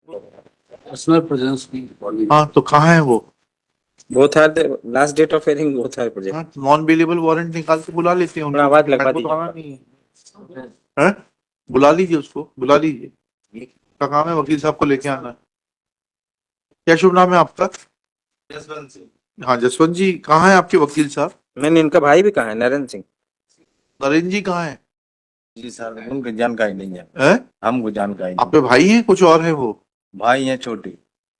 Personal presence की body. हाँ, तो कहाँ है वो? Both are the last date of hearing. Both are project. हाँ, नॉन बेलेबल वारंट निकाल के बुला लेते हैं थोड़ा उनको। आवाज लगवा वो तो दीजिए। आना नहीं है। हैं? बुला लीजिए उसको, बुला लीजिए। क्या काम है? वकील साहब को लेके आना है। क्या शुभ नाम है आपका? जसवंत सिंह। हाँ, जसवंत जी कहाँ है आपके वकील साहब? मैंने इनका भाई भी कहा है, नरेंद्र सिंह। नरेंद्र जी कहाँ है? जी सर, उनको जानकारी नहीं है। हैं? हमको जानकारी नहीं। आपके भाई हैं कुछ और है वो? भाई हैं छोटे,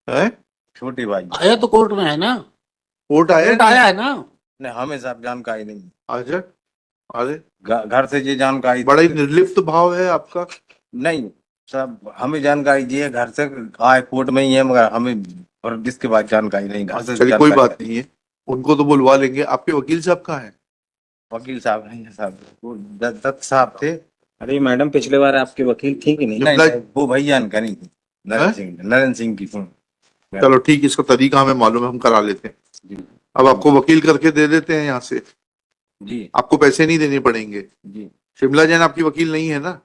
है? छोटे भाई। आया तो कोर्ट में है ना, कोर्ट आया कोर्ट नहीं? आया है ना। नहीं, हमें सब जानकारी नहीं है। अच्छा, अरे घर से ये जानकारी बड़ा ही निर्लिप्त भाव है आपका। नहीं, सब हमें जानकारी दी है घर से। आए कोर्ट में ही है, मगर हमें और इसके बाद जानकारी नहीं। घर से चलिए कोई जानकारी बात नहीं है, उनको तो बुलवा लेंगे। आपके वकील साहब कहाँ है? वकील साहब नहीं है साहब, वो दत्त साहब थे। अरे मैडम, पिछले बार आपके वकील थी कि नहीं? नहीं, नहीं, वो भैया ने करी थी, नरेंद्र सिंह की फोन। चलो ठीक, इसका तरीका हमें मालूम है, हम करा लेते हैं। जी अब आपको वकील करके दे देते हैं यहाँ से, जी आपको पैसे नहीं देने पड़ेंगे। जी शिमला जैन आपकी वकील नहीं है ना?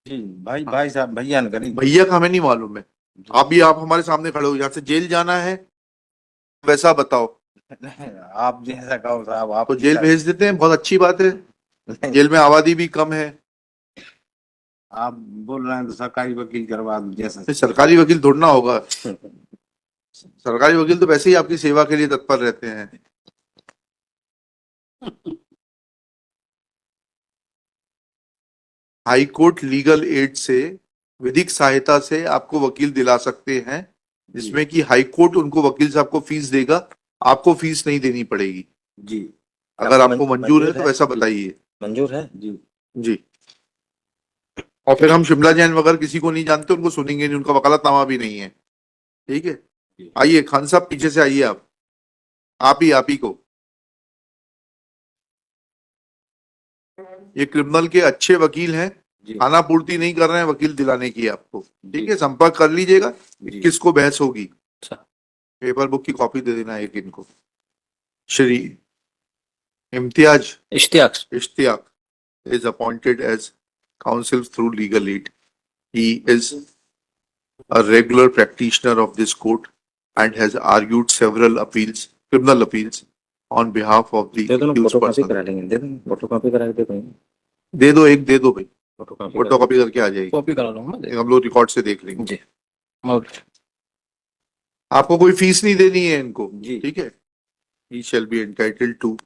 जी, भाई साहब भैया ने करी। भैया का हमें नहीं मालूम है। आप हमारे सामने खड़े हो, यहाँ से जेल जाना है वैसा बताओ। आप जैसा कहो साहब, आप तो जेल भेज देते हैं, बहुत अच्छी बात है। जेल में आबादी भी कम है। आप बोल रहे हैं तो सरकारी वकील करवा दो जैसा। सरकारी वकील ढूंढना होगा। सरकारी वकील तो वैसे ही आपकी सेवा के लिए तत्पर रहते हैं। हाई कोर्ट लीगल एड से, विधिक सहायता से आपको वकील दिला सकते हैं, जिसमें कि हाई कोर्ट उनको वकील साहब को फीस देगा, आपको फीस नहीं देनी पड़ेगी। जी, अगर आपको मंजूर है तो वैसा बताइए। मंजूर है जी जी। और फिर हम शिमला जैन वगैरह किसी को नहीं जानते, उनको सुनेंगे नहीं, उनका वकालतनामा भी नहीं है। ठीक है, आइए खान साहब पीछे से आइए। आप ही को, ये क्रिमिनल के अच्छे वकील हैं, जी खाना पूर्ति नहीं कर रहे हैं वकील दिलाने की आपको। ठीक जी। है, संपर्क कर लीजिएगा। जी। किसको बहस होगी? अच्छा। पेपर बुक की कॉपी दे देना एक इनको। Shri Imtiaz Ishtiyaq is appointed as counsel through legal aid. He is a regular practitioner of this court and has argued several appeals, criminal appeals, on behalf of the दे दो ना, accused फोटोकॉपी person. करा लेंगे। दे दो, photocopy करा के दे दो। दे दो, एक दे दो भाई, फोटोकॉपी फोटो कॉपी करके आ जाएगी। कॉपी करा लूंगा हम लोग रिकॉर्ड से देख लेंगे। जी। आपको कोई फीस नहीं देनी है इनको। जी। ठीक है। He shall be entitled to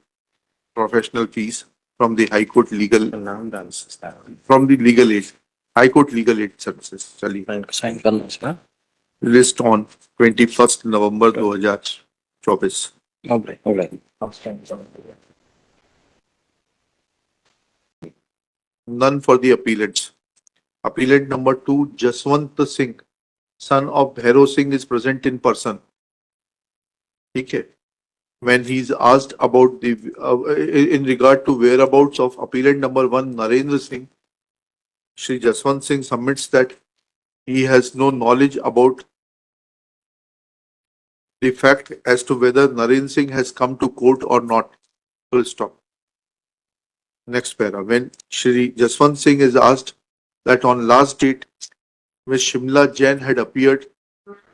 professional fees from the High Court legal, नाम डाल सकता है, from the legal aid, High Court legal aid services. चलिए, साइन करना इसका। list on 21st November 2024. None for the appellants. Appellant number 2, Jaswant Singh, son of Bhairav Singh, is present in person. ठीक है। When he is asked about the in regard to whereabouts of appellant number 1, Narendra Singh, Shri Jaswant Singh submits that he has no knowledge about the fact as to whether Narendra Singh has come to court or not. Full stop. Next para. When Shri Jaswant Singh is asked that on last date, Ms. Shimla Jain had appeared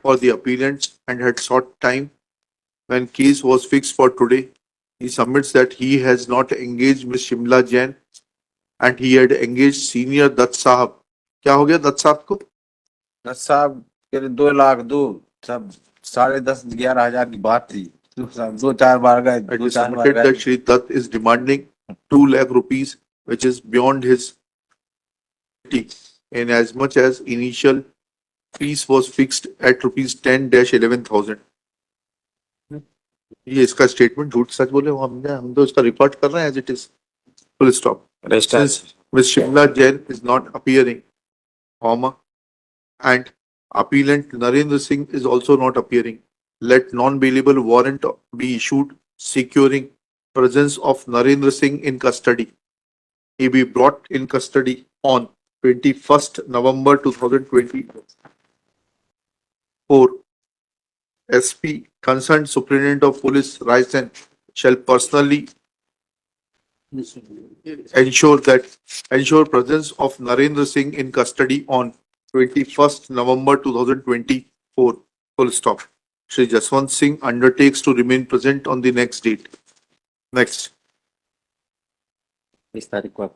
for the appellants and had sought time when case was fixed for today, he submits that he has not engaged Ms. Shimla Jain and he had engaged senior Dutt Sahab. क्या हो गया दत्त साहब को? दत्त साहब के 2 लाख दो, सब 10,500-11,000 की बात थी। सब 2-4 बार गए, It is 2-4 बार submitted गए। that Shri Dutt is demanding 2 lakh rupees, which is beyond his in as much as initial fees was fixed at rupees 10-11,000. ये इसका स्टेटमेंट झूठ सच बोले हम तो इसका रिकॉर्ड कर रहे हैं as it is. Full stop. Since Ms. Shimla Jain is not appearing, comma, and appellant Narendra Singh is also not appearing, let non-bailable warrant be issued securing presence of Narendra Singh in custody. He be brought in custody on 21st November 2024. SP concerned Superintendent of Police Raisen shall personally ensure presence of Narendra Singh in custody on 21st November 2024, full stop. Shri Jaswant Singh undertakes to remain present on the next date. Next. इस तारीख को आप